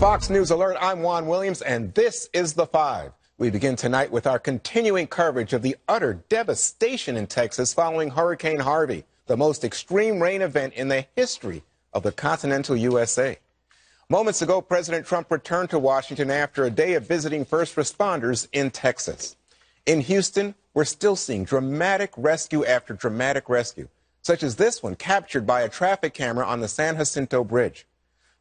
Fox News Alert, I'm Juan Williams, and this is The Five. We begin tonight with our continuing coverage of the utter devastation in Texas following Hurricane Harvey, the most extreme rain event in the history of the continental USA. Moments ago, President Trump returned to Washington after a day of visiting first responders in Texas. In Houston, we're still seeing dramatic rescue after dramatic rescue, such as this one captured by a traffic camera on the San Jacinto Bridge.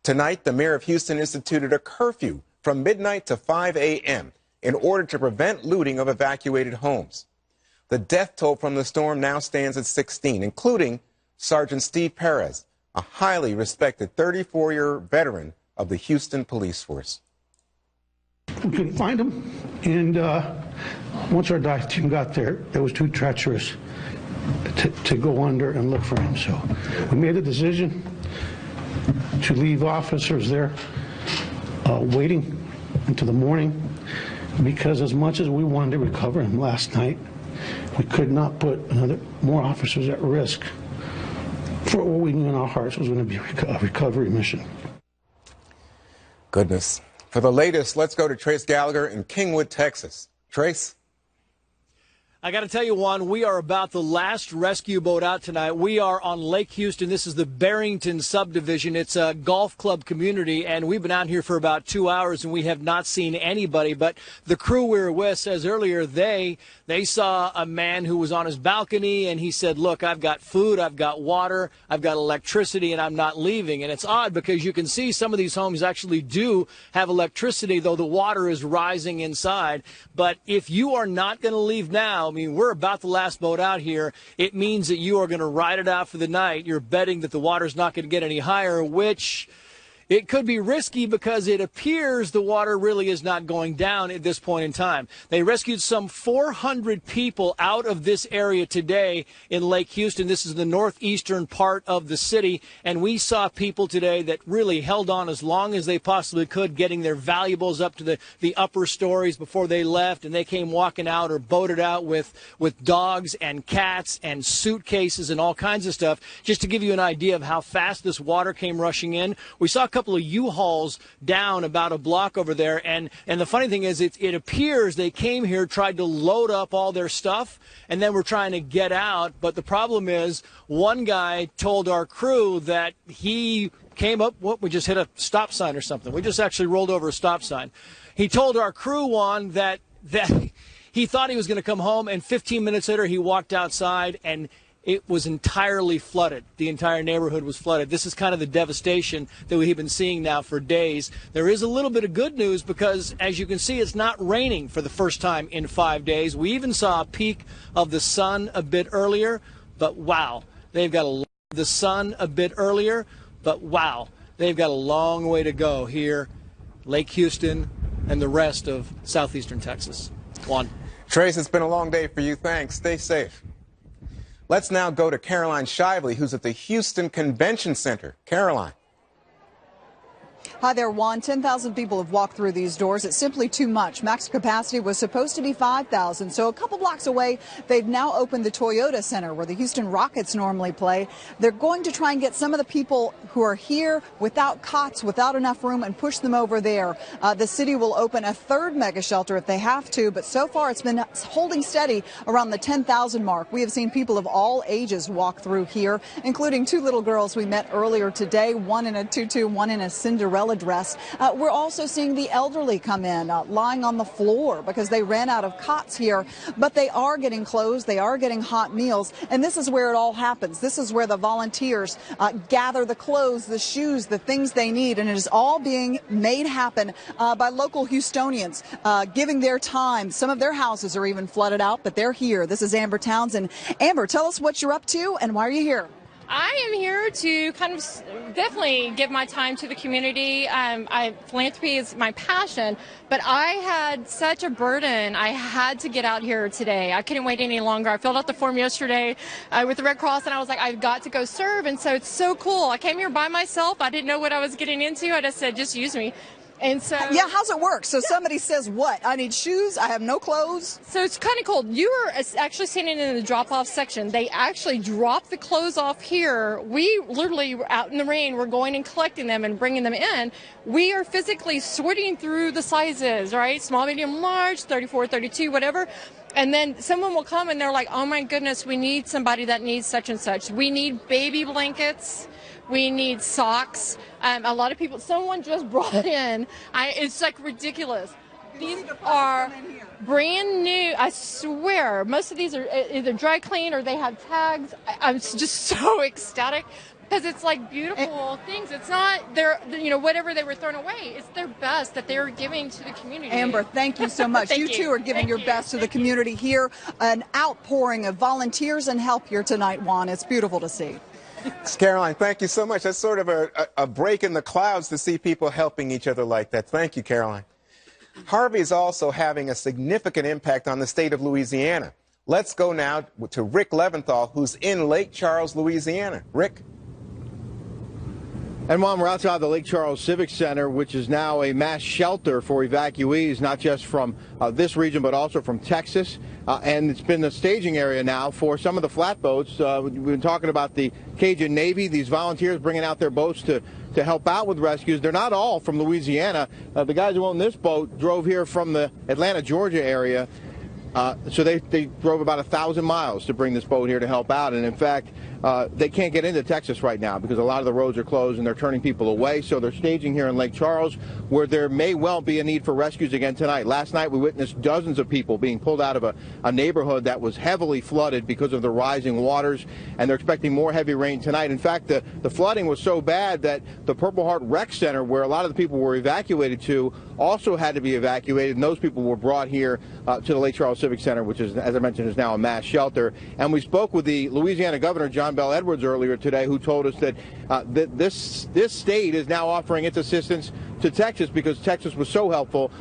Tonight, the mayor of Houston instituted a curfew from midnight to 5 a.m. in order to prevent looting of evacuated homes. The death toll from the storm now stands at 16, including Sergeant Steve Perez, a highly respected 34-year veteran of the Houston Police Force. We couldn't find him, and once our dive team got there, it was too treacherous to go under and look for him. So we made a decision to leave officers there waiting until the morning, because as much as we wanted to recover him last night, we could not put more officers at risk for what we knew in our hearts was going to be a recovery mission. Goodness. For the latest, let's go to Trace Gallagher in Kingwood, Texas. Trace? I got to tell you, Juan, we are about the last rescue boat out tonight. We are on Lake Houston. This is the Barrington subdivision. It's a golf club community, and we've been out here for about 2 hours, and we have not seen anybody. But the crew we were with says earlier they saw a man who was on his balcony, and he said, look, I've got food, I've got water, I've got electricity, and I'm not leaving. And it's odd because you can see some of these homes actually do have electricity, though the water is rising inside. But if you are not going to leave now, I mean, we're about the last boat out here. It means that you are going to ride it out for the night. You're betting that the water's not going to get any higher, which it could be risky because it appears the water really is not going down at this point in time. They rescued some 400 people out of this area today in Lake Houston. This is the northeastern part of the city, and we saw people today that really held on as long as they possibly could, getting their valuables up to the upper stories before they left, and they came walking out or boated out with dogs and cats and suitcases and all kinds of stuff. Just to give you an idea of how fast this water came rushing in, we saw a couple of U-Hauls down about a block over there, and the funny thing is it appears they came here, tried to load up all their stuff, and then were trying to get out. But the problem is one guy told our crew that he came up, we just hit a stop sign or something. We just actually rolled over a stop sign. He told our crew, Juan, that he thought he was going to come home, and 15 minutes later he walked outside and it was entirely flooded. The entire neighborhood was flooded. This is kind of the devastation that we've been seeing now for days. There is a little bit of good news because, as you can see, it's not raining for the first time in 5 days. We even saw a peak of the sun a bit earlier, but wow, they've got the sun a bit earlier, but wow, they've got a long way to go here, Lake Houston and the rest of southeastern Texas. Juan. Trace, it's been a long day for you. Thanks. Stay safe. Let's now go to Caroline Shively, who's at the Houston Convention Center. Caroline. Hi there, Juan. 10,000 people have walked through these doors. It's simply too much. Max capacity was supposed to be 5,000. So a couple blocks away, they've now opened the Toyota Center where the Houston Rockets normally play. They're going to try and get some of the people who are here without cots, without enough room, and push them over there. The city will open a third mega shelter if they have to, but so far it's been holding steady around the 10,000 mark. We have seen people of all ages walk through here, including two little girls we met earlier today, one in a tutu, one in a Cinderella dress. We're also seeing the elderly come in, lying on the floor because they ran out of cots here, but they are getting clothes, they are getting hot meals, and this is where it all happens. This is where the volunteers gather the clothes, the shoes, the things they need, and it is all being made happen by local Houstonians, giving their time. Some of their houses are even flooded out, but they're here. This is Amber Townsend. Amber, tell us what you're up to and why are you here? I am here to kind of definitely give my time to the community. Philanthropy is my passion, but I had such a burden. I had to get out here today. I couldn't wait any longer. I filled out the form yesterday with the Red Cross, and I was like, I've got to go serve. And so it's so cool. I came here by myself. I didn't know what I was getting into. I just said, just use me. And so, yeah, how's it work? So somebody says what? I need shoes. I have no clothes. So it's kind of cool. You are actually standing in the drop-off section. They actually drop the clothes off here. We literally were out in the rain. We're going and collecting them and bringing them in. We are physically sorting through the sizes, right? Small, medium, large, 34, 32, whatever. And then someone will come and they're like, oh my goodness, we need somebody that needs such and such. We need baby blankets. We need socks. A lot of people, someone just brought in, it's like ridiculous. These are brand new, I swear. Most of these are either dry clean or they have tags. I'm just so ecstatic because it's like beautiful things. It's not their, whatever they were thrown away. It's their best that they're giving to the community. Amber, thank you so much. you too are giving your best to the community here. An outpouring of volunteers and help here tonight, Juan. It's beautiful to see. Caroline, thank you so much. That's sort of a break in the clouds to see people helping each other like that. Thank you, Caroline. Harvey is also having a significant impact on the state of Louisiana. Let's go now to Rick Leventhal, who's in Lake Charles, Louisiana. Rick? And Juan, we're outside the Lake Charles Civic Center, which is now a mass shelter for evacuees, not just from this region, but also from Texas. And it's been the staging area now for some of the flatboats. We've been talking about the Cajun Navy, these volunteers bringing out their boats to help out with rescues. They're not all from Louisiana. The guys who own this boat drove here from the Atlanta, Georgia area. So they drove about 1,000 miles to bring this boat here to help out. And in fact, they can't get into Texas right now because a lot of the roads are closed and they're turning people away. So they're staging here in Lake Charles, where there may well be a need for rescues again tonight. Last night we witnessed dozens of people being pulled out of a neighborhood that was heavily flooded because of the rising waters, and they're expecting more heavy rain tonight. In fact, the flooding was so bad that the Purple Heart Rec Center, where a lot of the people were evacuated to, also had to be evacuated, and those people were brought here to the Lake Charles Civic Center, which is, as I mentioned, is now a mass shelter. And we spoke with the Louisiana Governor, John Bel Edwards, earlier today, who told us that this state is now offering its assistance to Texas because Texas was so helpful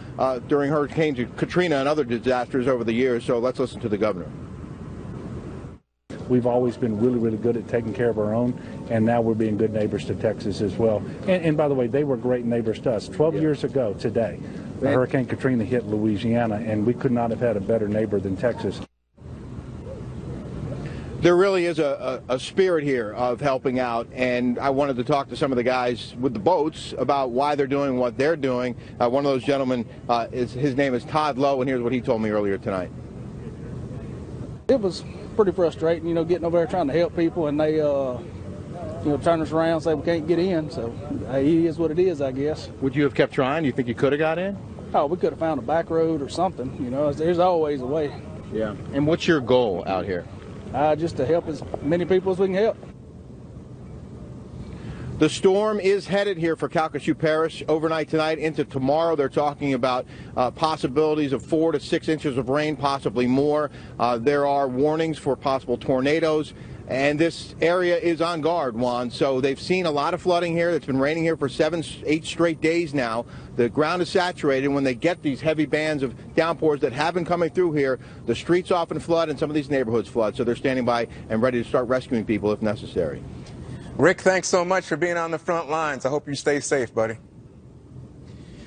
during Hurricane Katrina and other disasters over the years. So let's listen to the governor. We've always been really, really good at taking care of our own, and now we're being good neighbors to Texas as well. And by the way, they were great neighbors to us. 12 years ago today, Hurricane Katrina hit Louisiana, and we could not have had a better neighbor than Texas. There really is a spirit here of helping out, and I wanted to talk to some of the guys with the boats about why they're doing what they're doing. One of those gentlemen, his name is Todd Lowe, and here's what he told me earlier tonight. It was pretty frustrating, getting over there trying to help people, and they, turn us around and say we can't get in. So it is what it is, I guess. Would you have kept trying? Do you think you could have got in? Oh, we could have found a back road or something. There's always a way. Yeah. And what's your goal out here? Just to help as many people as we can help. The storm is headed here for Calcasieu Parish overnight tonight into tomorrow. They're talking about possibilities of 4 to 6 inches of rain, possibly more. There are warnings for possible tornadoes. And this area is on guard, Juan. So they've seen a lot of flooding here. It's been raining here for 7, 8 straight days now. The ground is saturated. When they get these heavy bands of downpours that have been coming through here, the streets often flood and some of these neighborhoods flood. So they're standing by and ready to start rescuing people if necessary. Rick, thanks so much for being on the front lines. I hope you stay safe, buddy.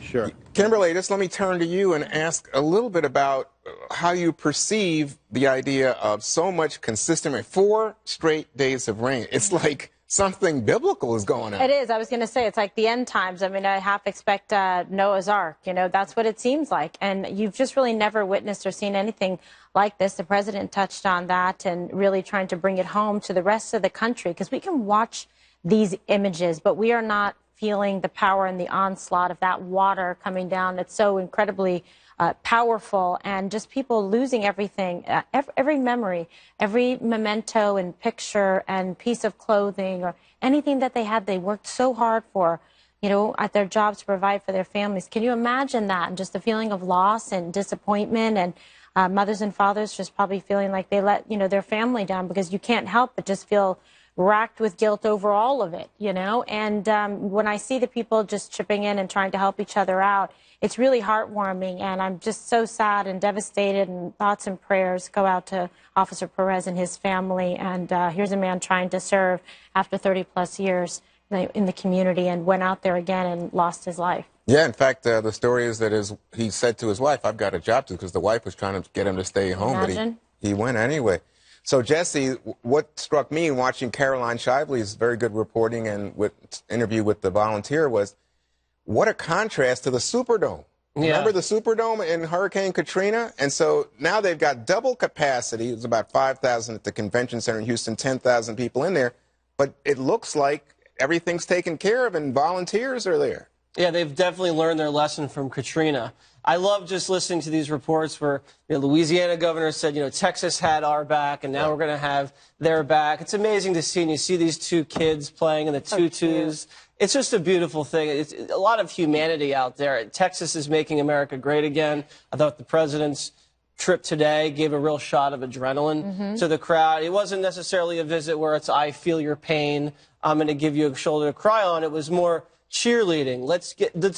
Sure. Kimberly, just let me turn to you and ask a little bit about how you perceive the idea of so much consistent rain. 4 straight days of rain. It's like something biblical is going on. It is. I was going to say it's like the end times. I mean, I half expect Noah's Ark. That's what it seems like. And you've just really never witnessed or seen anything like this. The president touched on that and really trying to bring it home to the rest of the country, because we can watch these images, but we are not feeling the power and the onslaught of that water coming down. It's so incredibly powerful, and just people losing everything, every memory, every memento and picture and piece of clothing or anything that they had. They worked so hard for, at their jobs to provide for their families. Can you imagine that? And just the feeling of loss and disappointment, and mothers and fathers just probably feeling like they let, their family down, because you can't help but just feel racked with guilt over all of it, And when I see the people just chipping in and trying to help each other out, it's really heartwarming, and I'm just so sad and devastated, and thoughts and prayers go out to Officer Perez and his family. And here's a man trying to serve after 30-plus years in the community, and went out there again and lost his life. Yeah, in fact, the story is that he said to his wife, "I've got a job to," because the wife was trying to get him to stay home, but he went anyway. So, Jesse, what struck me in watching Caroline Shively's very good reporting and interview with the volunteer was what a contrast to the Superdome. Yeah. Remember the Superdome in Hurricane Katrina? And so now they've got double capacity. It's about 5,000 at the convention center in Houston, 10,000 people in there. But it looks like everything's taken care of and volunteers are there. Yeah, they've definitely learned their lesson from Katrina. I love just listening to these reports where Louisiana governor said, Texas had our back, and now we're going to have their back. It's amazing to see, and you see these two kids playing in the tutus. It's just a beautiful thing. It's a lot of humanity out there. Texas is making America great again. I thought the president's trip today gave a real shot of adrenaline to the crowd. It wasn't necessarily a visit where it's, I feel your pain, I'm going to give you a shoulder to cry on. It was more cheerleading. Let's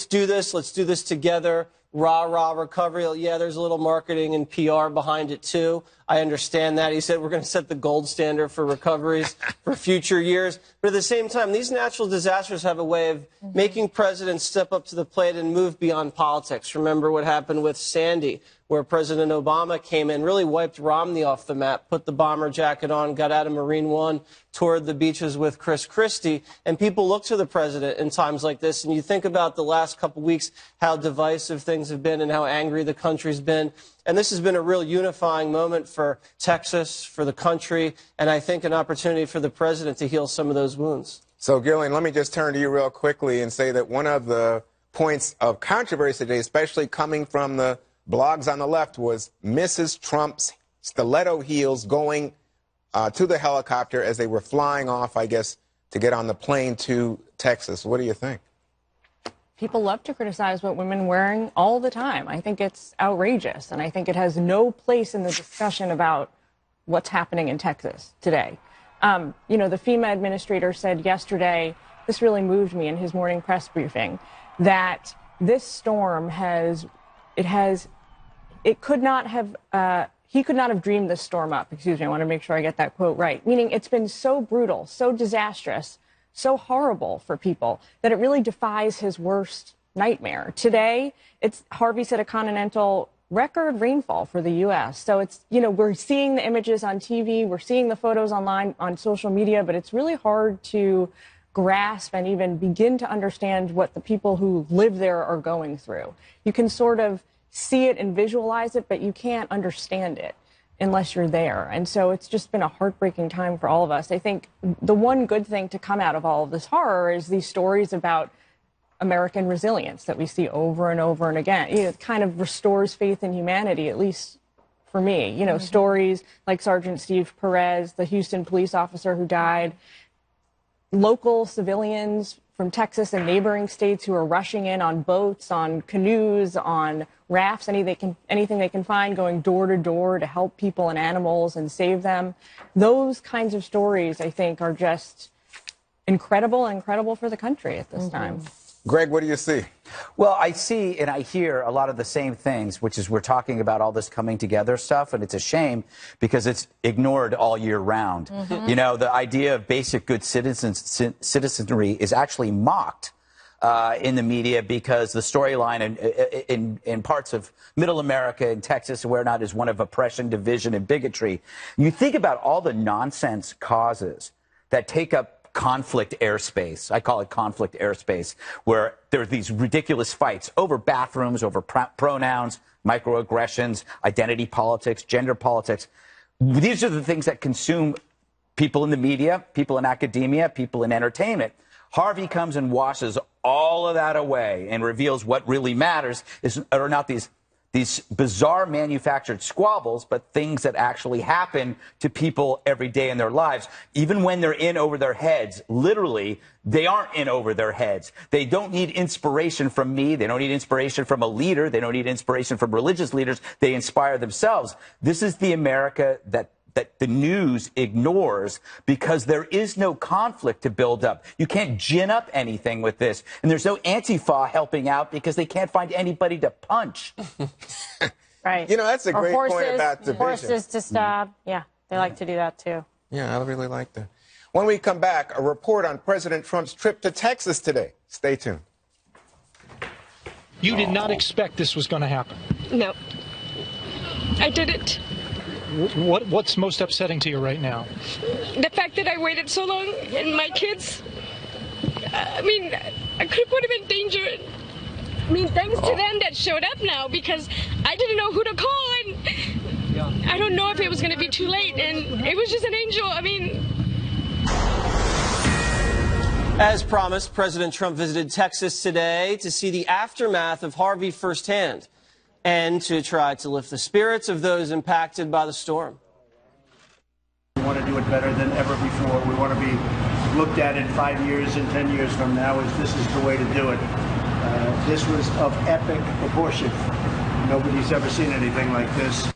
do this. Let's do this together. Rah, rah, recovery. Yeah, there's a little marketing and PR behind it, too. I understand that. He said we're going to set the gold standard for recoveries for future years. But at the same time, these natural disasters have a way of making presidents step up to the plate and move beyond politics. Remember what happened with Sandy, where President Obama came in, really wiped Romney off the map, put the bomber jacket on, got out of Marine One, toured the beaches with Chris Christie, and people look to the president in times like this. And you think about the last couple weeks, how divisive things have been and how angry the country's been. And this has been a real unifying moment for Texas, for the country, and I think an opportunity for the president to heal some of those wounds. So, Gillian, let me just turn to you real quickly and say that one of the points of controversy today, especially coming from the blogs on the left, was Mrs. Trump's stiletto heels going to the helicopter as they were flying off, I guess, to get on the plane to Texas. What do you think? People love to criticize what women are wearing all the time. I think it's outrageous, and I think it has no place in the discussion about what's happening in Texas today. The FEMA administrator said yesterday, this really moved me in his morning press briefing, that this storm he could not have dreamed this storm up. Excuse me, I want to make sure I get that quote right. Meaning it's been so brutal, so disastrous, so horrible for people that it really defies his worst nightmare. Today, Harvey set a continental record rainfall for the U.S. So we're seeing the images on TV, we're seeing the photos online on social media, but it's really hard to grasp and even begin to understand what the people who live there are going through. You can sort of see it and visualize it, but you can't understand it unless you're there. And so it's just been a heartbreaking time for all of us. I think the one good thing to come out of all of this horror is these stories about American resilience that we see over and over and again. It kind of restores faith in humanity, at least for me. Stories like Sergeant Steve Perez, the Houston police officer who died, local civilians from Texas and neighboring states who are rushing in on boats, on canoes, on rafts, anything they can find, going door to door to help people and animals and save them. Those kinds of stories, I think, are just incredible for the country at this time. Greg, what do you see? Well, I see and I hear a lot of the same things, which is we're talking about all this coming together stuff, and it's a shame because it's ignored all year round. The idea of basic good citizenry is actually mocked in the media because the storyline in parts of middle America and Texas and where not is one of oppression, division, and bigotry. You think about all the nonsense causes that take up conflict airspace. I call it conflict airspace, where there are these ridiculous fights over bathrooms, over pronouns, microaggressions, identity politics, gender politics. These are the things that consume people in the media, people in academia, people in entertainment. Harvey comes and washes all of that away and reveals what really matters are not these bizarre manufactured squabbles, but things that actually happen to people every day in their lives. Even when they're in over their heads, literally, they aren't in over their heads. They don't need inspiration from me. They don't need inspiration from a leader. They don't need inspiration from religious leaders. They inspire themselves. This is the America that the news ignores because there is no conflict to build up. You can't gin up anything with this. And there's no Antifa helping out because they can't find anybody to punch. Right. That's a great point about division. Horses to stab. Yeah, they like to do that, too. Yeah, I really like that. When we come back, a report on President Trump's trip to Texas today. Stay tuned. You did not expect this was going to happen? No, I didn't. What's most upsetting to you right now? The fact that I waited so long and my kids, I mean, I could have put them in danger. I mean, thanks to them that showed up now, because I didn't know who to call, and I don't know if it was going to be too late, and it was just an angel. I mean... As promised, President Trump visited Texas today to see the aftermath of Harvey firsthand and to try to lift the spirits of those impacted by the storm. We want to do it better than ever before. We want to be looked at in 5 years and 10 years from now as this is the way to do it. This was of epic proportion. Nobody's ever seen anything like this.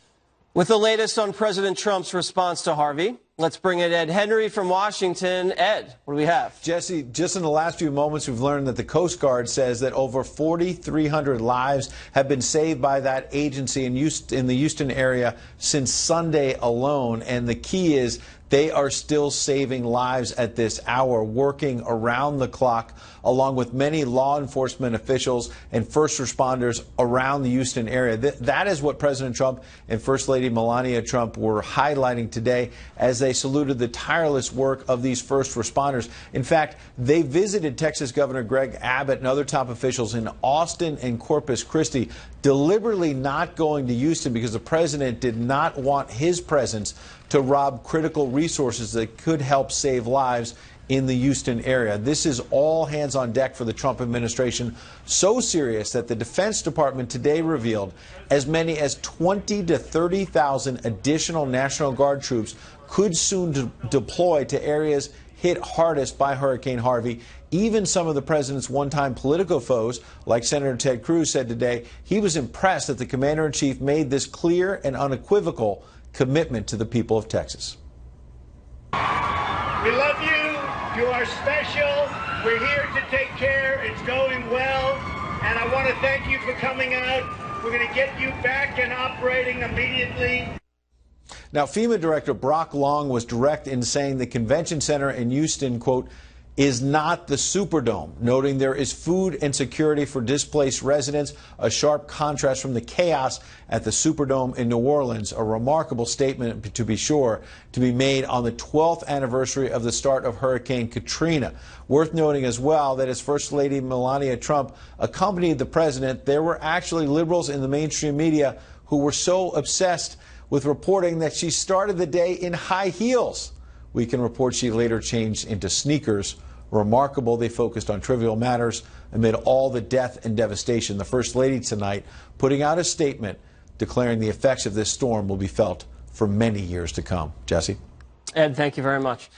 With the latest on President Trump's response to Harvey, let's bring in Ed Henry from Washington. Ed, what do we have? Jesse, just in the last few moments, we've learned that the Coast Guard says that over 4,300 lives have been saved by that agency in the Houston area since Sunday alone. And the key is they are still saving lives at this hour, working around the clock, along with many law enforcement officials and first responders around the Houston area. That is what President Trump and First Lady Melania Trump were highlighting today as they saluted the tireless work of these first responders. In fact, they visited Texas Governor Greg Abbott and other top officials in Austin and Corpus Christi, deliberately not going to Houston because the president did not want his presence to rob critical resources that could help save lives in the Houston area. This is all hands on deck for the Trump administration, so serious that the Defense Department today revealed as many as 20 to 30,000 additional National Guard troops could soon deploy to areas hit hardest by Hurricane Harvey. Even some of the president's one-time political foes, like Senator Ted Cruz, said today he was impressed that the commander-in-chief made this clear and unequivocal commitment to the people of Texas. We love you. You are special. We're here to take care. It's going well. And I want to thank you for coming out. We're going to get you back and operating immediately. Now, FEMA Director Brock Long was direct in saying the convention center in Houston, quote, is not the Superdome, noting there is food and security for displaced residents, a sharp contrast from the chaos at the Superdome in New Orleans, a remarkable statement, to be sure, to be made on the 12th anniversary of the start of Hurricane Katrina. Worth noting as well that as First Lady Melania Trump accompanied the president, there were actually liberals in the mainstream media who were so obsessed with reporting that she started the day in high heels. We can report she later changed into sneakers. Remarkable, they focused on trivial matters amid all the death and devastation. The First Lady tonight putting out a statement declaring the effects of this storm will be felt for many years to come. Jesse? Ed, thank you very much.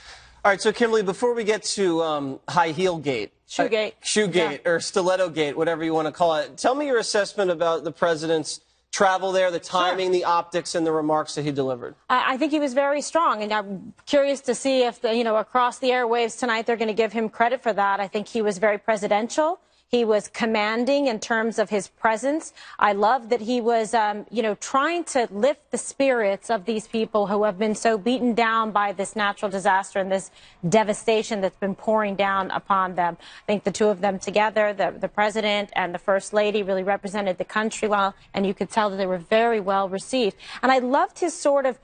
All right, so Kimberly, before we get to High Heel Gate, Shoegate, or Stiletto Gate, whatever you want to call it, tell me your assessment about the president's travel there, the timing, the optics, and the remarks that he delivered. I think he was very strong, and I'm curious to see if, across the airwaves tonight, they're going to give him credit for that. I think he was very presidential. He was commanding in terms of his presence. I love that he was, trying to lift the spirits of these people who have been so beaten down by this natural disaster and this devastation that's been pouring down upon them. I think the two of them together, the president and the first lady, really represented the country well, and you could tell that they were very well received. And I loved his sort of,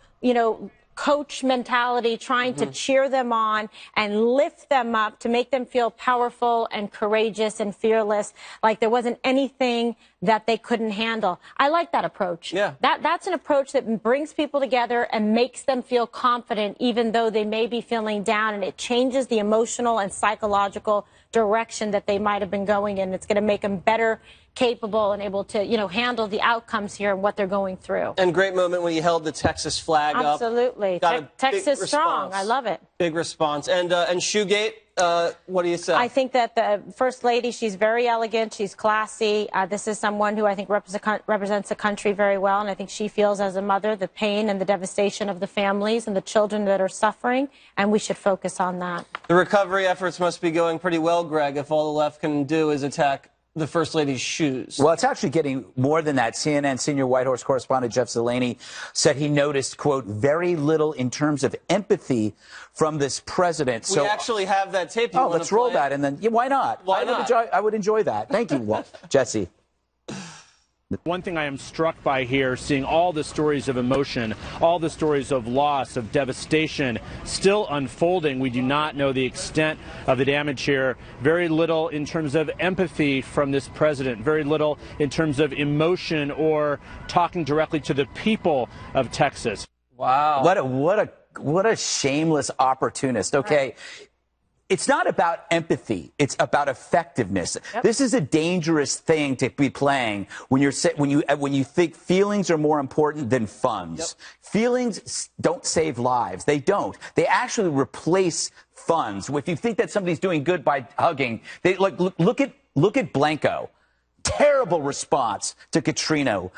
coach mentality, trying to cheer them on and lift them up to make them feel powerful and courageous and fearless, like there wasn't anything that they couldn't handle. I like that approach. Yeah. That's an approach that brings people together and makes them feel confident even though they may be feeling down, and it changes the emotional and psychological direction that they might have been going in. It's going to make them better capable and able to, handle the outcomes here and what they're going through. And great moment when he held the Texas flag up. Absolutely. Texas strong. I love it. Big response. And Shoegate, what do you say? I think that the First Lady, she's very elegant. She's classy. This is someone who I think represents the country very well. And I think she feels as a mother the pain and the devastation of the families and the children that are suffering. And we should focus on that. The recovery efforts must be going pretty well, Greg, if all the left can do is attack the First Lady's shoes. Well, it's actually getting more than that. CNN senior White House correspondent Jeff Zeleny said he noticed, quote, very little in terms of empathy from this president. We actually have that tape. Let's roll that, and then why not? Why not? I would enjoy that. Thank you, Jesse. One thing I am struck by here, seeing all the stories of emotion, all the stories of loss, of devastation still unfolding. We do not know the extent of the damage here. Very little in terms of empathy from this president, very little in terms of emotion or talking directly to the people of Texas. Wow. What a shameless opportunist. Okay. It's not about empathy. It's about effectiveness. Yep. This is a dangerous thing to be playing when you think feelings are more important than funds. Yep. Feelings don't save lives. They don't. They actually replace funds. If you think that somebody's doing good by hugging, look at Blanco. Terrible response to Katrina.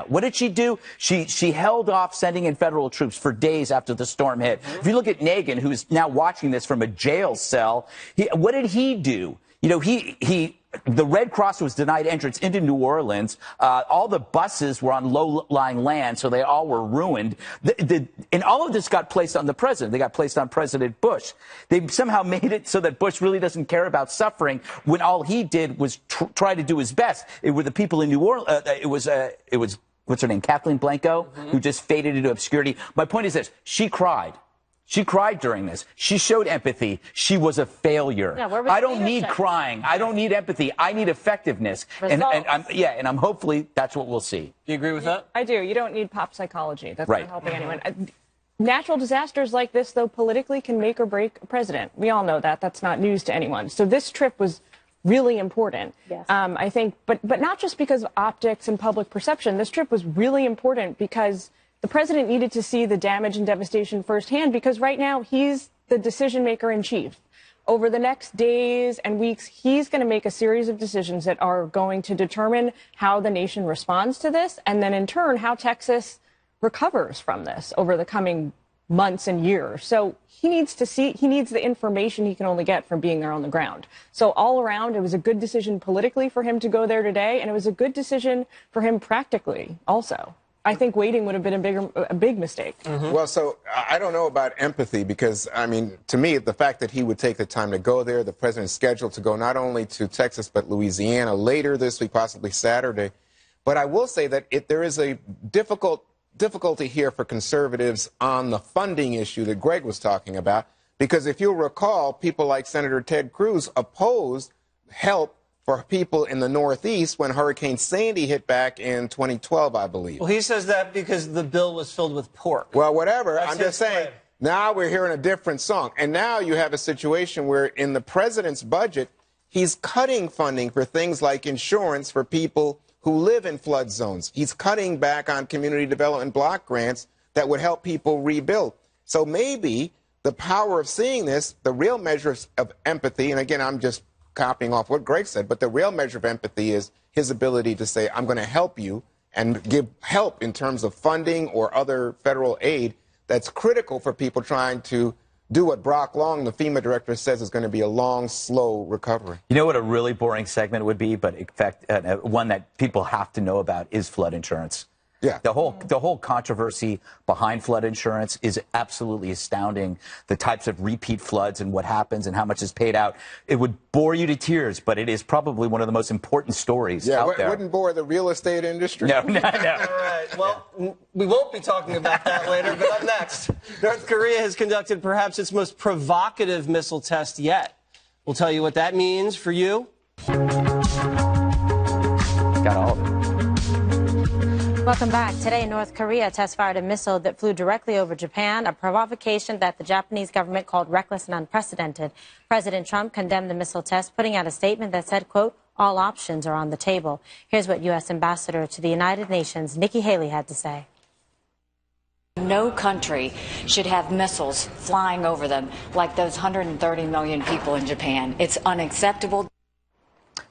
What did she do? She held off sending in federal troops for days after the storm hit. If you look at Nagin, who's now watching this from a jail cell, what did he do? You know, the Red Cross was denied entrance into New Orleans. All the buses were on low-lying land, so they all were ruined. And all of this got placed on the president. They got placed on President Bush. They somehow made it so that Bush really doesn't care about suffering when all he did was try to do his best. It were the people in New Orleans. It was what's her name, Kathleen Blanco, who just faded into obscurity. My point is this: she cried. She cried during this. She showed empathy. She was a failure. Yeah, I don't need crying. I don't need empathy. I need effectiveness. And I'm hopefully that's what we'll see. Do you agree with that? I do. You don't need pop psychology. That's right. Not helping anyone. Natural disasters like this, though, politically can make or break a president. We all know that. That's not news to anyone. So this trip was really important. Yes. I think, but not just because of optics and public perception. This trip was really important because the president needed to see the damage and devastation firsthand, because right now he's the decision maker in chief. Over the next days and weeks, he's going to make a series of decisions that are going to determine how the nation responds to this, and then in turn, how Texas recovers from this over the coming months and years. So he needs the information he can only get from being there on the ground. So all around, it was a good decision politically for him to go there today, and it was a good decision for him practically also. I think waiting would have been a big mistake. Mm-hmm. Well, so I don't know about empathy because, I mean, to me, the fact that he would take the time to go there, the president's scheduled to go not only to Texas but Louisiana later this week, possibly Saturday. But I will say that there is a difficulty here for conservatives on the funding issue that Greg was talking about, because if you'll recall, people like Senator Ted Cruz opposed help for people in the Northeast when Hurricane Sandy hit back in 2012, I believe. Well, he says that because the bill was filled with pork. Well, whatever. That's I'm just saying, now we're hearing a different song. And now you have a situation where in the president's budget, he's cutting funding for things like insurance for people who live in flood zones. He's cutting back on community development block grants that would help people rebuild. So maybe the power of seeing this, the real measure of empathy, and again, I'm just copying off what Greg said, but the real measure of empathy is his ability to say, I'm going to help you and give help in terms of funding or other federal aid that's critical for people trying to do what Brock Long, the FEMA director, says is going to be a long, slow recovery. You know what a really boring segment would be, but in fact, one that people have to know about is flood insurance. Yeah. The whole controversy behind flood insurance is absolutely astounding. The types of repeat floods and what happens and how much is paid out. It would bore you to tears, but it is probably one of the most important stories out there. It wouldn't bore the real estate industry. No. All right. Well, we won't be talking about that later, but up next, North Korea has conducted perhaps its most provocative missile test yet. We'll tell you what that means for you. Got all of it. Welcome back. Today, North Korea test-fired a missile that flew directly over Japan, a provocation that the Japanese government called reckless and unprecedented. President Trump condemned the missile test, putting out a statement that said, quote, all options are on the table. Here's what U.S. Ambassador to the United Nations, Nikki Haley, had to say. No country should have missiles flying over them like those 130 million people in Japan. It's unacceptable.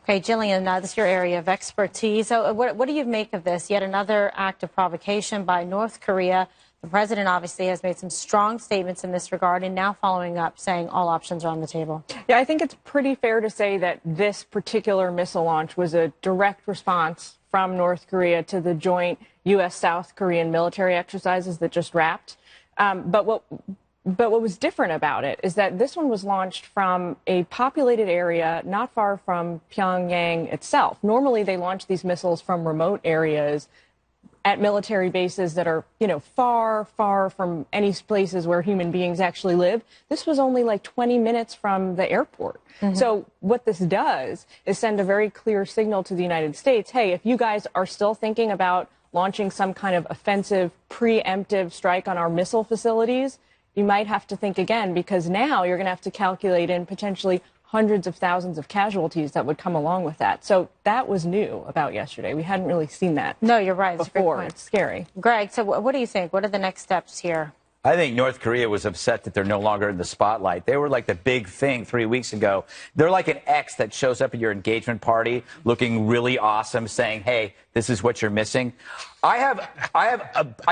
Okay, Jillian, this is your area of expertise. So what do you make of this? Yet another act of provocation by North Korea. The president obviously has made some strong statements in this regard and now following up saying all options are on the table. Yeah, I think it's pretty fair to say that this particular missile launch was a direct response from North Korea to the joint U.S.-South Korean military exercises that just wrapped. But But what was different about it is that this one was launched from a populated area not far from Pyongyang itself. Normally, they launch these missiles from remote areas at military bases that are, far, far from any places where human beings actually live. This was only like 20 minutes from the airport. So what this does is send a very clear signal to the United States, hey, if you guys are still thinking about launching some kind of offensive, preemptive strike on our missile facilities, you might have to think again, because now you're going to have to calculate in potentially hundreds of thousands of casualties that would come along with that. So that was new about yesterday. We hadn't really seen that. No, you're right. Before. It's scary. Greg, so what do you think? What are the next steps here? I think North Korea was upset that they're no longer in the spotlight. They were like the big thing 3 weeks ago. They're like an ex that shows up at your engagement party looking really awesome, saying, hey, this is what you're missing. I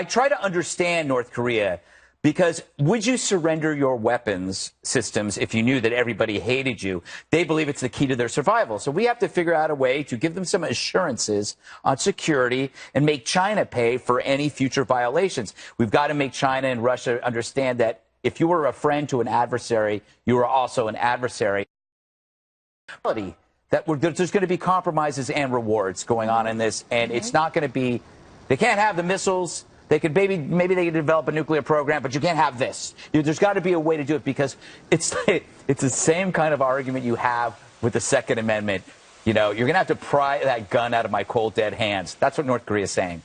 try to understand North Korea, because would you surrender your weapons systems if you knew that everybody hated you? They believe it's the key to their survival. So we have to figure out a way to give them some assurances on security and make China pay for any future violations. We've got to make China and Russia understand that if you were a friend to an adversary, you were also an adversary. That there's going to be compromises and rewards going on in this, and it's not going to be, they can't have the missiles. They could maybe they could develop a nuclear program, but you can't have this. There's got to be a way to do it, because it's the same kind of argument you have with the Second Amendment. You're going to have to pry that gun out of my cold, dead hands. That's what North Korea is saying.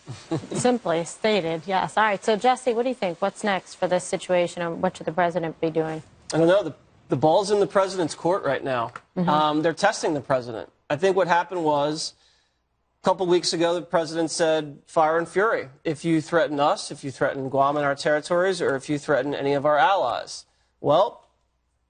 Simply stated, yes. All right, so Jesse, what do you think? What's next for this situation, and what should the president be doing? I don't know. The ball's in the president's court right now. They're testing the president. I think what happened was, a couple weeks ago, the president said, fire and fury. If you threaten us, if you threaten Guam and our territories, or if you threaten any of our allies. Well,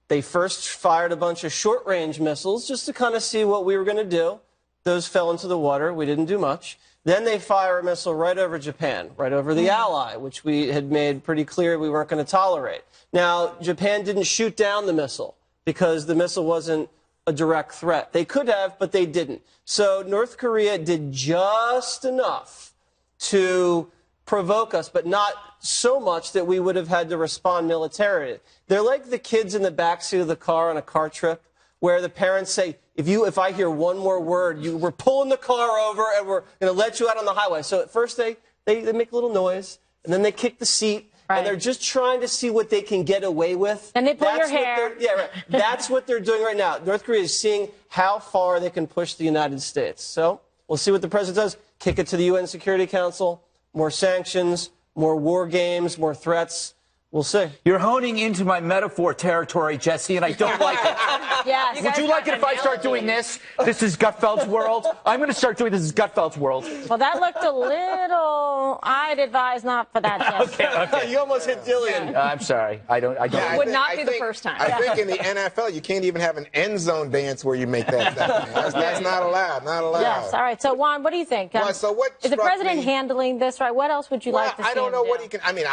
they first fired a bunch of short-range missiles just to kind of see what we were going to do. Those fell into the water. We didn't do much. Then they fire a missile right over Japan, right over the ally, which we had made pretty clear we weren't going to tolerate. Now, Japan didn't shoot down the missile because the missile wasn't a direct threat. They could have, but they didn't. So North Korea did just enough to provoke us, but not so much that we would have had to respond militarily. They're like the kids in the backseat of the car on a car trip, where the parents say, if I hear one more word, we're pulling the car over and we're going to let you out on the highway. So at first they make a little noise, and then they kick the seat. Right. And they're just trying to see what they can get away with. And they pull your hair. Yeah, right. That's what they're doing right now. North Korea is seeing how far they can push the United States. So we'll see what the president does. Kick it to the UN Security Council. More sanctions, more war games, more threats. We'll see. You're honing into my metaphor territory, Jesse, and I don't like it. Yes. Would you like it if I start doing this? This is Gutfeld's world. I'm going to start doing this is Gutfeld's world. Well, that looked a little. I'd advise not for that, Jesse. Okay. You almost hit Dillian. I'm sorry. I don't. It would not be the first time. I think in the NFL, you can't even have an end zone dance where you make that. That's not allowed. Not allowed. Yes. All right. So, Juan, what do you think? So what is the president handling this right? What else would you like to see? I don't know what he can. I mean,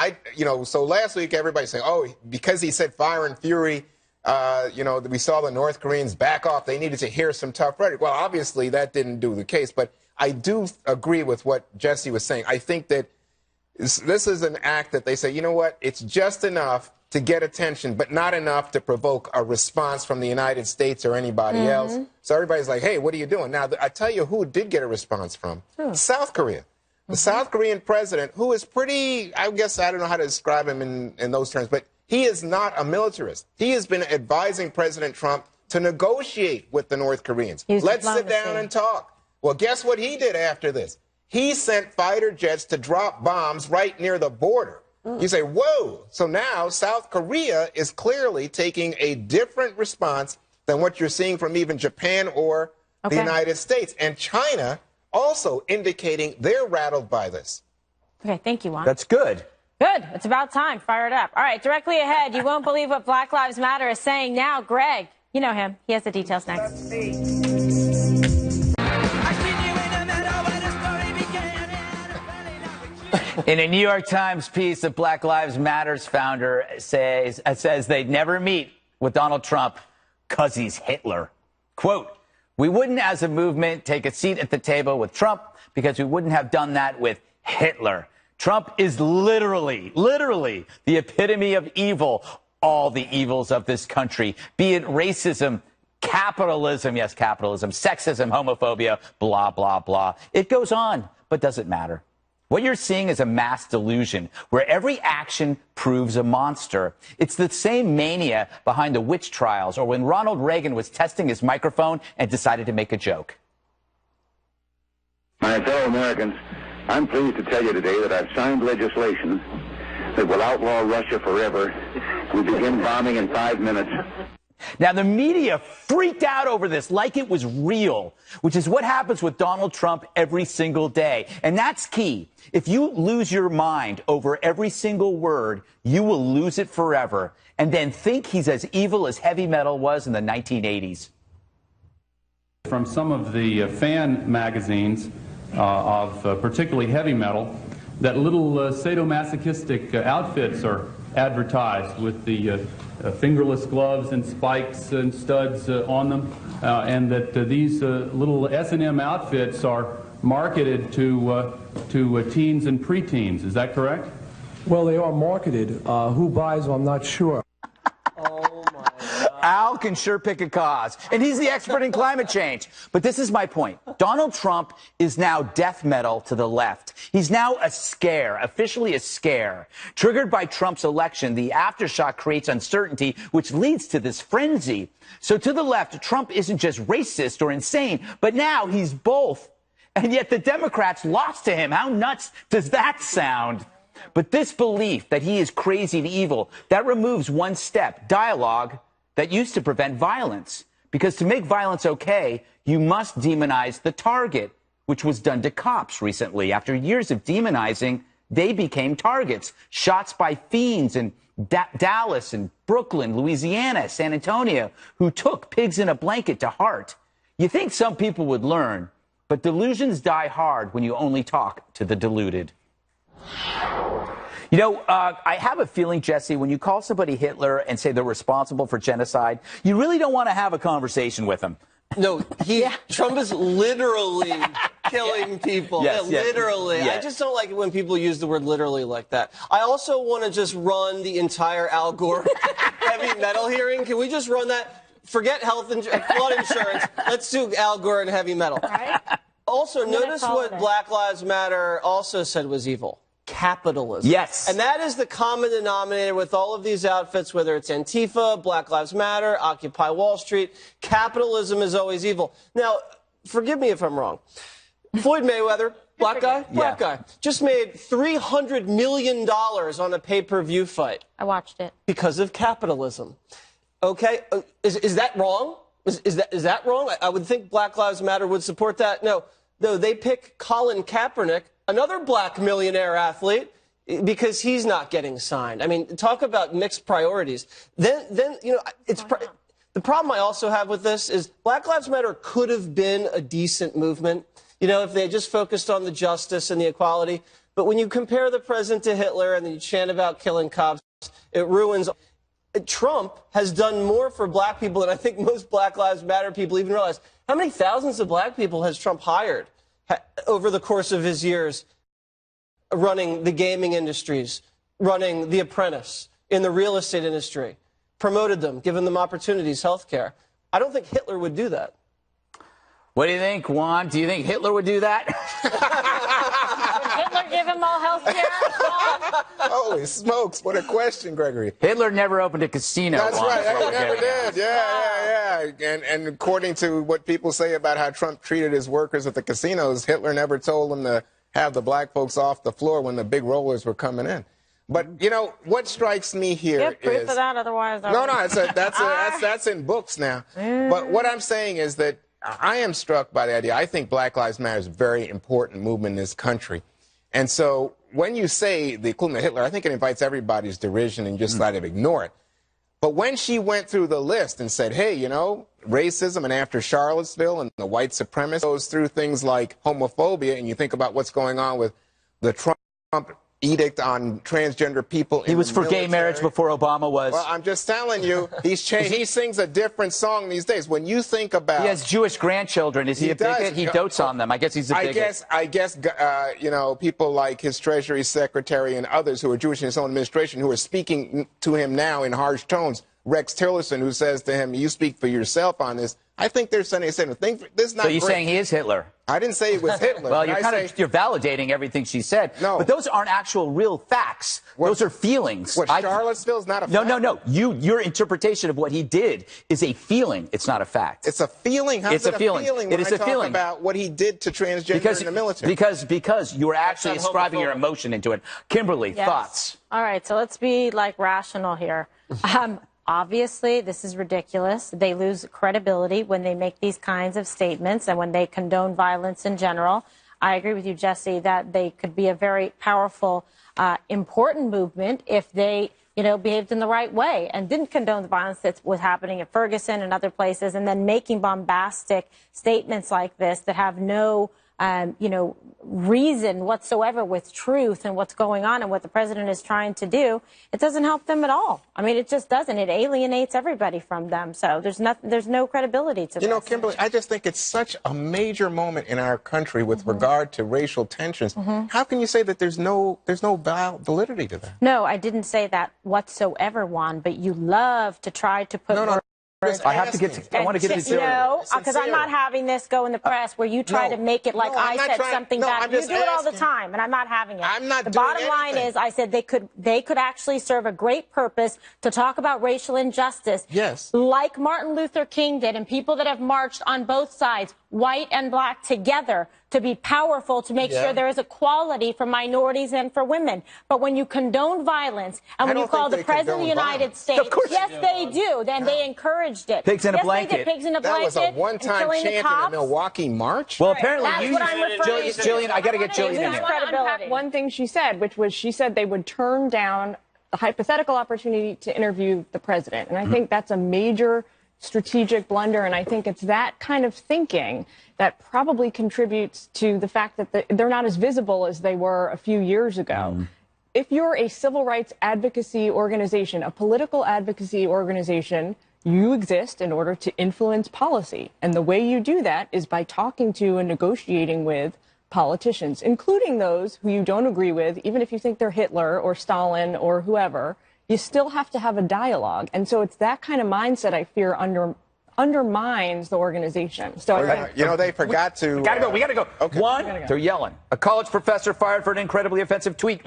so last week everybody saying, oh, because he said fire and fury. We saw the North Koreans back off. They needed to hear some tough rhetoric. Well, obviously, that didn't do the case. But I do agree with what Jesse was saying. I think that this is an act that they say, you know what, it's just enough to get attention, but not enough to provoke a response from the United States or anybody else. So everybody's like, hey, what are you doing? Now, I tell you who did get a response from. South Korea. The South Korean president, who is pretty, I guess, I don't know how to describe him in those terms, but he is not a militarist. He has been advising President Trump to negotiate with the North Koreans. Let's sit down and talk. Well, guess what he did after this? He sent fighter jets to drop bombs right near the border. You say, whoa. So now South Korea is clearly taking a different response than what you're seeing from even Japan or the United States. And China also indicating they're rattled by this. Okay, thank you, Juan. That's good. Good. It's about time. Fire it up. All right, directly ahead, you won't believe what Black Lives Matter is saying now. Greg, you know him. He has the details next. In a New York Times piece, the Black Lives Matter's founder says they'd never meet with Donald Trump because he's Hitler. Quote, we wouldn't as a movement take a seat at the table with Trump because we wouldn't have done that with Hitler. Trump is literally the epitome of evil. All the evils of this country, be it racism, capitalism, yes, capitalism, sexism, homophobia, blah, blah, blah. It goes on, but does it matter? What you're seeing is a mass delusion where every action proves a monster. It's the same mania behind the witch trials or when Ronald Reagan was testing his microphone and decided to make a joke. My fellow Americans, I'm pleased to tell you today that I've signed legislation that will outlaw Russia forever. We begin bombing in 5 minutes. Now, the media freaked out over this like it was real, which is what happens with Donald Trump every single day. And that's key. If you lose your mind over every single word, you will lose it forever and then think he's as evil as heavy metal was in the 1980s. From some of the fan magazines of particularly heavy metal, that little sadomasochistic outfits are advertised with the fingerless gloves and spikes and studs on them, and that these little S&M outfits are marketed to teens and preteens. Is that correct? Well, they are marketed. Who buys them, I'm not sure. Al can sure pick a cause, and he's the expert in climate change. But this is my point. Donald Trump is now death metal to the left. He's now a scare, officially a scare. Triggered by Trump's election, the aftershock creates uncertainty, which leads to this frenzy. So to the left, Trump isn't just racist or insane, but now he's both. And yet the Democrats lost to him. How nuts does that sound? But this belief that he is crazy and evil, that removes one step, dialogue, that used to prevent violence. Because to make violence okay, you must demonize the target, which was done to cops recently. After years of demonizing, they became targets. Shots by fiends in Dallas and Brooklyn, Louisiana, San Antonio, who took pigs in a blanket to heart. You think some people would learn, but delusions die hard when you only talk to the deluded. You know, I have a feeling, Jesse, when you call somebody Hitler and say they're responsible for genocide, you really don't want to have a conversation with them. No, Trump is literally killing people. Yes, yeah, literally. yes. I just don't like it when people use the word literally like that. I also want to just run the entire Al Gore heavy metal hearing. Can we just run that? Forget flood insurance. Let's do Al Gore and heavy metal. Right? Also, notice what Black Lives Matter also said was evil. Capitalism. Yes. And that is the common denominator with all of these outfits, whether it's Antifa, Black Lives Matter, Occupy Wall Street. Capitalism is always evil. Now, forgive me if I'm wrong. Floyd Mayweather, black guy, just made $300 million on a pay-per-view fight. I watched it. Because of capitalism. Okay? Is that wrong? Is that wrong? I would think Black Lives Matter would support that. No, they pick Colin Kaepernick, another black millionaire athlete, because he's not getting signed. I mean, talk about mixed priorities. Then you know, the problem I also have with this is Black Lives Matter could have been a decent movement, you know, if they just focused on the justice and the equality. But when you compare the president to Hitler and then you chant about killing cops, it ruins. Trump has done more for black people than I think most Black Lives Matter people even realize. How many thousands of black people has Trump hired over the course of his years running the gaming industries, running The Apprentice, in the real estate industry, promoted them, given them opportunities, health care? I don't think Hitler would do that. What do you think, Juan? Do you think Hitler would do that? Did Hitler give him all health care? Holy smokes, what a question, Gregory. Hitler never opened a casino. That's Juan. right, he never did. Yeah. And according to what people say about how Trump treated his workers at the casinos, Hitler never told them to have the black folks off the floor when the big rollers were coming in. But, you know, what strikes me here Get proof of that, otherwise... No, that's in books now. But what I'm saying is that I am struck by the idea. I think Black Lives Matter is a very important movement in this country. And so when you say the equivalent of Hitler, I think it invites everybody's derision and you just sort of ignore it. But when she went through the list and said, hey, you know, racism, and after Charlottesville and the white supremacists, goes through things like homophobia, and you think about what's going on with the Trump edict on transgender people. He was for gay marriage before Obama was. Well, I'm just telling you, he's changed. He sings a different song these days. When you think about, he has Jewish grandchildren. Is he a bigot? He dotes on them. I guess he's a bigot. I guess, you know, people like his Treasury Secretary and others who are Jewish in his own administration who are speaking to him now in harsh tones. Rex Tillerson, who says to him, "You speak for yourself on this." I think they're saying this is not. So you're saying he is Hitler? I didn't say it was Hitler. Well, you're validating everything she said. No, but those aren't actual real facts. Those are feelings. What, Charlottesville's not a fact? No. Your interpretation of what he did is a feeling. It's not a fact. It's a feeling. How's it's a feeling. It is a feeling about what he did to transgender in the military. Because you were actually ascribing your emotion into it. Kimberly, thoughts? All right, so let's be like rational here. Obviously, this is ridiculous. They lose credibility when they make these kinds of statements and when they condone violence in general. I agree with you, Jesse, that they could be a very powerful, important movement if they, behaved in the right way and didn't condone the violence that was happening at Ferguson and other places, and then making bombastic statements like this that have no reason whatsoever with truth and what's going on and what the president is trying to do. It doesn't help them at all. I mean, it just doesn't. It alienates everybody from them. So there's no credibility to this. Kimberly, I just think it's such a major moment in our country with regard to racial tensions. How can you say that there's no validity to that? No, I didn't say that whatsoever, Juan, but you love to try to put I want to get to No, because I'm not having this go in the press where you try to make it like I said something bad. You do it all the time, and I'm not having it. I'm not the doing bottom line is, I said they could actually serve a great purpose to talk about racial injustice. Yes. Like Martin Luther King did, and people that have marched on both sides, white and black together, to be powerful, to make sure there is equality for minorities and for women. But when you condone violence, and when you call the President of the United States, yes, they do, then they encouraged it. Pigs in a blanket. They did pigs in a That blanket. was a one-time chant in the Milwaukee March? Well, apparently Jillian, I got to get Jillian in here. I want to unpack one thing she said, which was she said they would turn down the hypothetical opportunity to interview the president. And I think that's a major strategic blunder, and I think it's that kind of thinking that probably contributes to the fact that they're not as visible as they were a few years ago. If you're a civil rights advocacy organization, a political advocacy organization, you exist in order to influence policy. And the way you do that is by talking to and negotiating with politicians, including those who you don't agree with, even if you think they're Hitler or Stalin or whoever. You still have to have a dialogue. And so it's that kind of mindset, I fear, undermines the organization. So they forgot to... We got to go. Okay. One, they're yelling. A college professor fired for an incredibly offensive tweet.